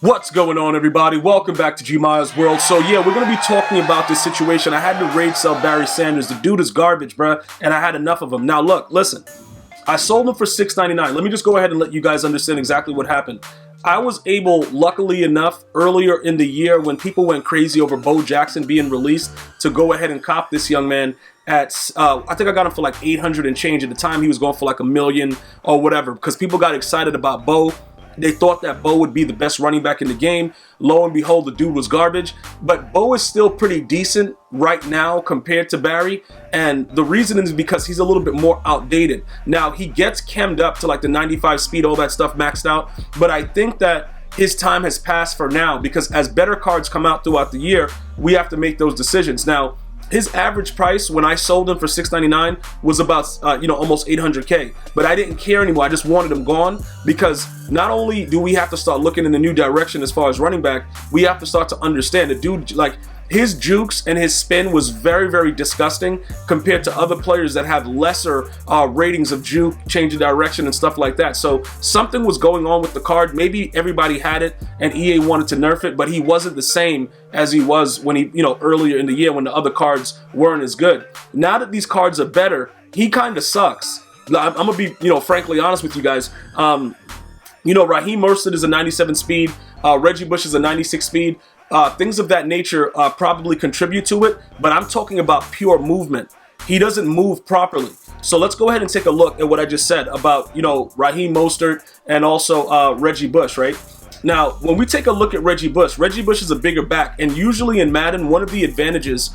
What's going on, everybody? Welcome back to GmiasWorld. So yeah, we're going to be talking about this situation. I had to rage sell Barry Sanders. The dude is garbage, bruh, and I had enough of him. Now look, listen. I sold him for $6.99. Let me just go ahead and let you guys understand exactly what happened. I was able, luckily enough, earlier in the year when people went crazy over Bo Jackson being released, to go ahead and cop this young man at, I think I got him for like 800 and change. At the time, he was going for like $1 million or whatever, because people got excited about Bo. They thought that Bo would be the best running back in the game. Lo and behold, the dude was garbage. But Bo is still pretty decent right now compared to Barry. And the reason is because he's a little bit more outdated. Now, he gets chemmed up to like the 95 speed, all that stuff maxed out. But I think that his time has passed for now, because as better cards come out throughout the year, we have to make those decisions. Now, his average price when I sold him for $6.99 was about, almost 800K. But I didn't care anymore. I just wanted him gone, because not only do we have to start looking in a new direction as far as running back, we have to start to understand the dude, like, his jukes and his spin was very, very disgusting compared to other players that have lesser ratings of juke, change of direction, and stuff like that. So something was going on with the card. Maybe everybody had it and EA wanted to nerf it, but he wasn't the same as he was when he, earlier in the year when the other cards weren't as good. Now that these cards are better, he kind of sucks. I'm gonna be, frankly honest with you guys. Raheem Mostert is a 97 speed. Reggie Bush is a 96 speed. Things of that nature probably contribute to it, but I'm talking about pure movement. He doesn't move properly. So let's go ahead and take a look at what I just said about, Raheem Mostert and also Reggie Bush, right? Now, when we take a look at Reggie Bush is a bigger back, and usually in Madden, one of the advantages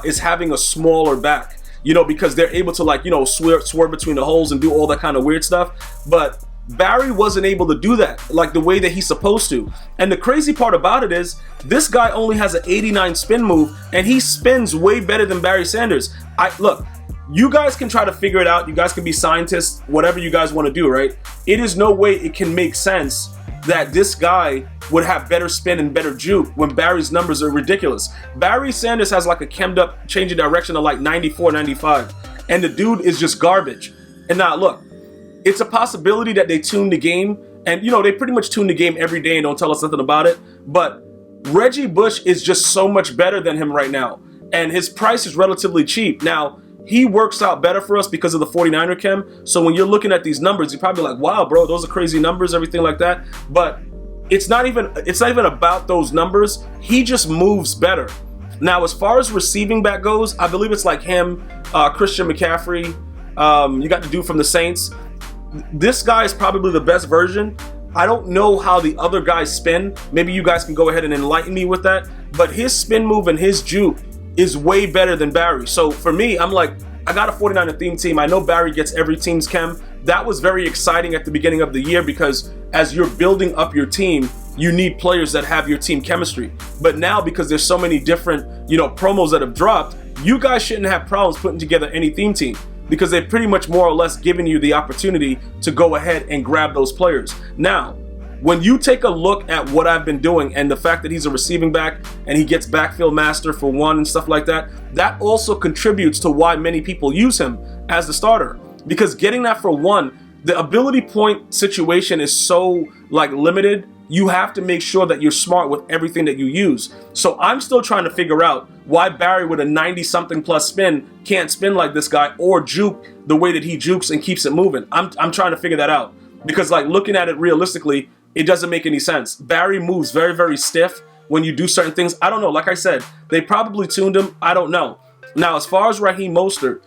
is having a smaller back, because they're able to swerve between the holes and do all that kind of weird stuff. But Barry wasn't able to do that like the way that he's supposed to. And the crazy part about it is this guy only has an 89 spin move, and he spins way better than Barry Sanders. Look, you guys can try to figure it out. You guys can be scientists, whatever you guys want to do, right? It is no way it can make sense that this guy would have better spin and better juke when Barry's numbers are ridiculous. Barry Sanders has like a chemmed up change of direction of like 94, 95, and the dude is just garbage. And now look, it's a possibility that they tune the game, and they pretty much tune the game every day and don't tell us nothing about it. But Reggie Bush is just so much better than him right now, and his price is relatively cheap. Now, he works out better for us because of the 49er chem. So when you're looking at these numbers, you're probably like, wow, bro, those are crazy numbers, everything like that. But it's not even about those numbers. He just moves better. Now, as far as receiving back goes, I believe it's like him, Christian McCaffrey. You got the dude from the Saints. This guy is probably the best version. I don't know how the other guys spin. Maybe you guys can go ahead and enlighten me with that. But his spin move and his juke is way better than Barry. So for me, I'm like, I got a 49er theme team. I know Barry gets every team's chem. That was very exciting at the beginning of the year, because as you're building up your team, you need players that have your team chemistry. But now, because there's so many different, promos that have dropped, you guys shouldn't have problems putting together any theme team, because they've pretty much more or less given you the opportunity to go ahead and grab those players. Now, when you take a look at what I've been doing and the fact that he's a receiving back and he gets backfield master for one and stuff like that, that also contributes to why many people use him as the starter. Because getting that for one, the ability point situation is so limited. You have to make sure that you're smart with everything that you use. So I'm still trying to figure out why Barry with a 90-something plus spin can't spin like this guy or juke the way that he jukes and keeps it moving. I'm trying to figure that out, because looking at it realistically, it doesn't make any sense. Barry moves very, very stiff when you do certain things. I don't know. Like I said, they probably tuned him. I don't know. Now, as far as Raheem Mostert,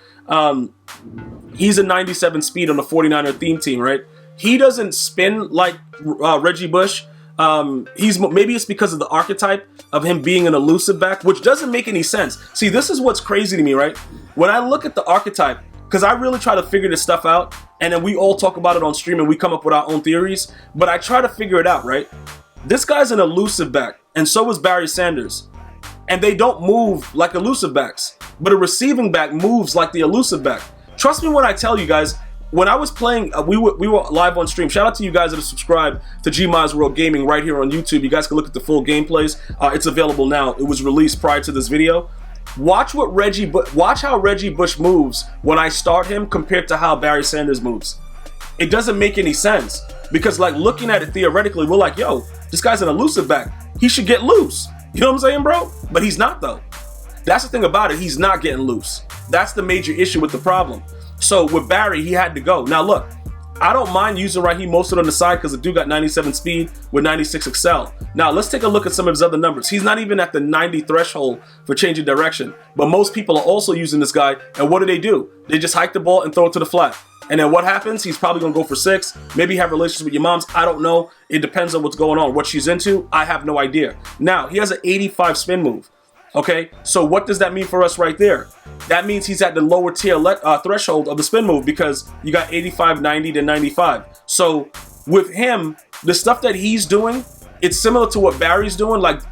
he's a 97 speed on the 49er theme team, right? He doesn't spin like Reggie Bush. Maybe it's because of the archetype of him being an elusive back, which doesn't make any sense. See, this is what's crazy to me, right? When I look at the archetype, because I really try to figure this stuff out, and then we all talk about it on stream and we come up with our own theories, but I try to figure it out, right? This guy's an elusive back, and so is Barry Sanders. And they don't move like elusive backs, but a receiving back moves like the elusive back. Trust me when I tell you guys, when I was playing, we were live on stream. Shout out to you guys that are subscribed to GmiasWorld Gaming right here on YouTube. You guys can look at the full gameplays. It's available now. It was released prior to this video. Watch how Reggie Bush moves when I start him compared to how Barry Sanders moves. It doesn't make any sense, because looking at it theoretically, we're like, yo, This guy's an elusive back. He should get loose. You know what I'm saying, bro? But he's not, though. That's the thing about it. He's not getting loose. That's the major issue with the problem. So with Barry, he had to go. Now look, I don't mind using Raheem Mostert on the side because the dude got 97 speed with 96 excel. Now let's take a look at some of his other numbers. He's not even at the 90 threshold for changing direction. But most people are also using this guy. And what do? They just hike the ball and throw it to the flat. And then what happens? He's probably going to go for 6. Maybe have relations with your moms. I don't know. It depends on what's going on. What she's into, I have no idea. Now, he has an 85 spin move. Okay, so what does that mean for us right there? That means he's at the lower tier threshold of the spin move because you got 85, 90 to 95. So with him, the stuff that he's doing, it's similar to what Barry's doing. Like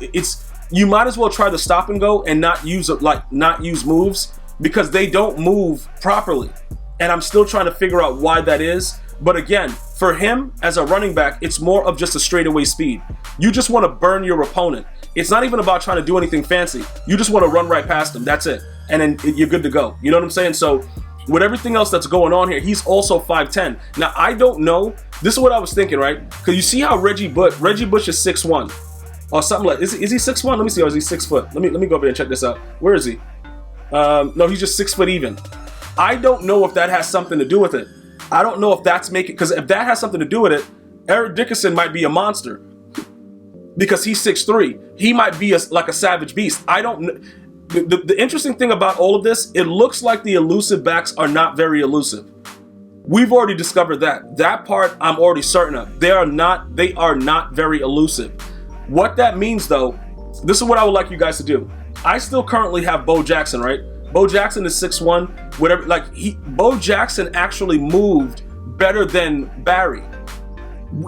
you might as well try to stop and go and not use moves because they don't move properly. And I'm still trying to figure out why that is. But again, for him as a running back, it's more of just a straightaway speed. You just want to burn your opponent. It's not even about trying to do anything fancy. You just want to run right past them. That's it. And then you're good to go. You know what I'm saying? So with everything else that's going on here, he's also 5'10". Now, I don't know. This is what I was thinking, right? Because you see how Reggie Bush is 6'1". Or something like, is he 6'1"? Let me see. Or is he 6 foot? Let me go over here and check this out. Where is he? No, he's just 6 foot even. I don't know if that has something to do with it. I don't know if that's making, because if that has something to do with it, Eric Dickerson might be a monster because he's 6'3". He might be like a savage beast. I don't know. The interesting thing about all of this, it looks like the elusive backs are not very elusive. We've already discovered that. That part I'm already certain of. They are not very elusive. What that means though, this is what I would like you guys to do. I still currently have Bo Jackson, right? Bo Jackson is 6'1", whatever. Like Bo Jackson actually moved better than Barry.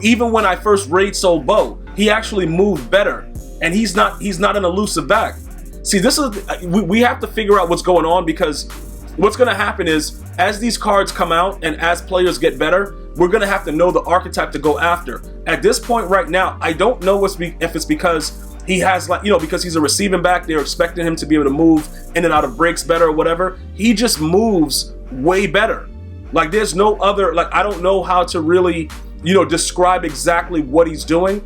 Even when I first raid sold Bo, he actually moved better, and he's not an elusive back. See, this is we have to figure out what's going on, because what's going to happen is as these cards come out and as players get better, we're going to have to know the archetype to go after. At this point right now, I don't know if it's because he has, like, because he's a receiving back, they're expecting him to be able to move in and out of breaks better or whatever. He just moves way better. Like, there's no other, like, I don't know how to really, describe exactly what he's doing.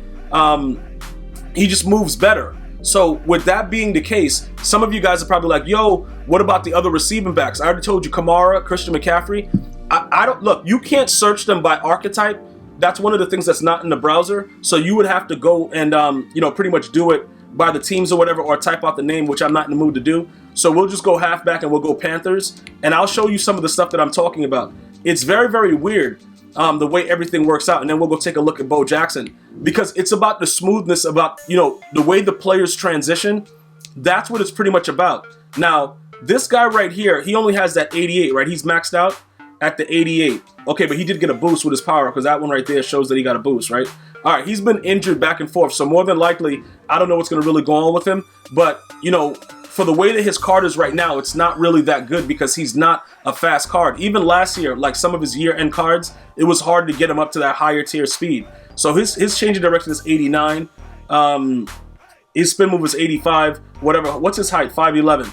He just moves better. So with that being the case, some of you guys are probably like, yo, what about the other receiving backs? I already told you, Kamara, Christian McCaffrey. I don't, look, you can't search them by archetype. That's one of the things that's not in the browser. So you would have to go and, pretty much do it by the teams or whatever, or type out the name, which I'm not in the mood to do. So we'll just go halfback and we'll go Panthers. And I'll show you some of the stuff that I'm talking about. It's very, very weird, the way everything works out. And then we'll go take a look at Bo Jackson, because it's about the smoothness, about, the way the players transition. That's what it's pretty much about. Now, this guy right here, he only has that 88, right? He's maxed out at the 88. Okay, but he did get a boost with his power, because that one right there shows that he got a boost, right? All right, he's been injured back and forth, so more than likely, I don't know what's going to really go on with him. But, for the way that his card is right now, it's not really that good, because he's not a fast card. Even last year, like some of his year-end cards, it was hard to get him up to that higher tier speed. So his change of direction is 89. His spin move is 85. Whatever. What's his height? 5'11".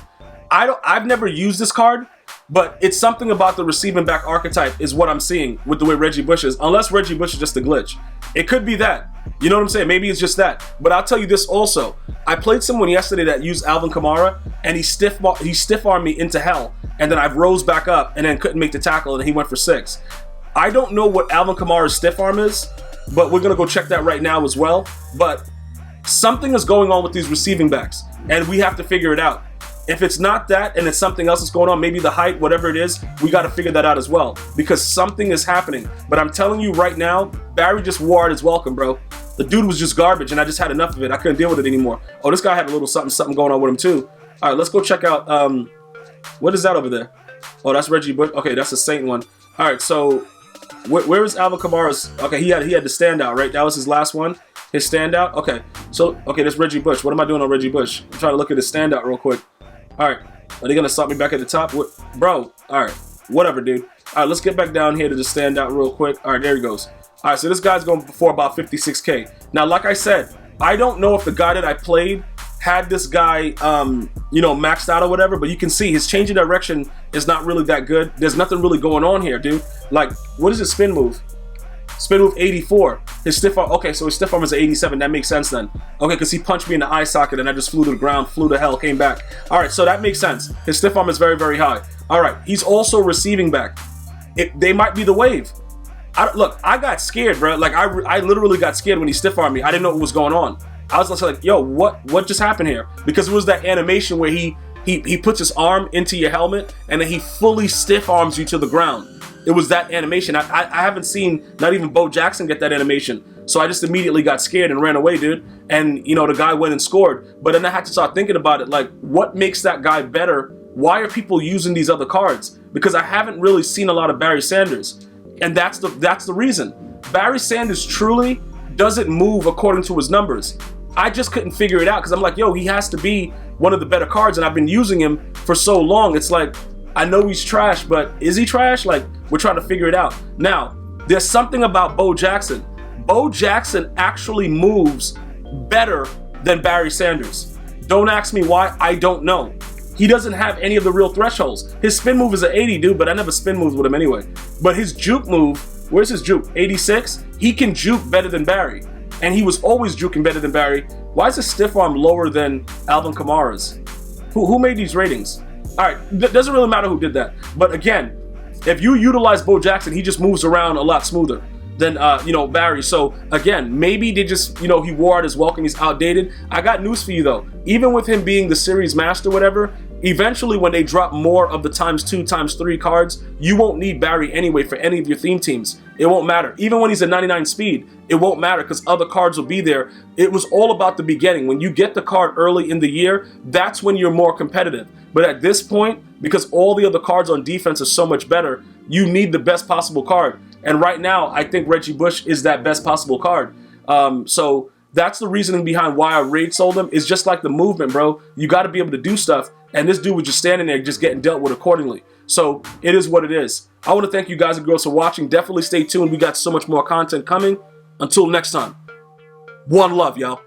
I've never used this card, but it's something about the receiving back archetype is what I'm seeing with the way Reggie Bush is. Unless Reggie Bush is just a glitch. It could be that. You know what I'm saying? Maybe it's just that. But I'll tell you this also. I played someone yesterday that used Alvin Kamara, and he stiff-armed me into hell. And then I rose back up and then couldn't make the tackle, and he went for 6. I don't know what Alvin Kamara's stiff arm is, but we're going to go check that right now as well. But something is going on with these receiving backs, and we have to figure it out. If it's not that and it's something else that's going on, maybe the height, whatever it is, we got to figure that out as well, because something is happening. But I'm telling you right now, Barry just wore out his welcome, bro. The dude was just garbage, and I just had enough of it. I couldn't deal with it anymore. Oh, this guy had a little something going on with him too. All right, let's go check out, what is that over there? Oh, that's Reggie Bush. Okay, that's the Saint one. All right, so where is Alvin Kamara's? Okay, he had the standout, right? That was his last one. His standout. Okay, so that's Reggie Bush. What am I doing on Reggie Bush? I'm trying to look at his standout real quick. All right, are they gonna stop me back at the top? What, bro? All right, whatever, dude. All right, let's get back down here to the standout real quick. All right, there he goes. All right, so this guy's going for about 56K. Now, like I said, I don't know if the guy that I played had this guy, maxed out or whatever, but you can see his change of direction is not really that good. There's nothing really going on here, dude. Like, what is his spin move? Spin move 84. His stiff arm, okay, so his stiff arm is an 87. That makes sense then. Okay, because he punched me in the eye socket and I just flew to the ground, flew to hell, came back. All right, so that makes sense. His stiff arm is very, very high. All right, he's also receiving back. They might be the wave. Look, I got scared, bro. Like, I literally got scared when he stiff armed me. I didn't know what was going on. I was just like, yo, what just happened here? Because it was that animation where he puts his arm into your helmet and then he fully stiff arms you to the ground. It was that animation. I haven't seen not even Bo Jackson get that animation. So I just immediately got scared and ran away, dude. And, you know, the guy went and scored. But then I had to start thinking about it. Like, what makes that guy better? Why are people using these other cards? Because I haven't really seen a lot of Barry Sanders. And that's the reason. Barry Sanders truly doesn't move according to his numbers. I just couldn't figure it out because I'm like, yo, he has to be one of the better cards. And I've been using him for so long. It's like, I know he's trash, but is he trash? Like, we're trying to figure it out. Now, there's something about Bo Jackson. Bo Jackson actually moves better than Barry Sanders. Don't ask me why, I don't know. He doesn't have any of the real thresholds. His spin move is an 80, dude, but I never spin moves with him anyway. But his juke move, where's his juke? 86? He can juke better than Barry. And he was always juking better than Barry. Why is his stiff arm lower than Alvin Kamara's? Who made these ratings? All right, doesn't really matter who did that. But again, if you utilize Bo Jackson, he just moves around a lot smoother than, you know, Barry. So again, maybe they just, you know, he wore out his welcome, he's outdated. I got news for you though. Even with him being the series master, whatever, eventually when they drop more of the ×2, ×3 cards, you won't need Barry anyway for any of your theme teams. It won't matter. Even when he's at 99 speed, it won't matter because other cards will be there. It was all about the beginning. When you get the card early in the year, that's when you're more competitive. But at this point, because all the other cards on defense are so much better, you need the best possible card. And right now, I think Reggie Bush is that best possible card. So that's the reasoning behind why I raid sold him. It's just like the movement, bro. You got to be able to do stuff. And this dude was just standing there, just getting dealt with accordingly. So it is what it is. I want to thank you guys and girls for watching. Definitely stay tuned. We got so much more content coming. Until next time, one love, y'all.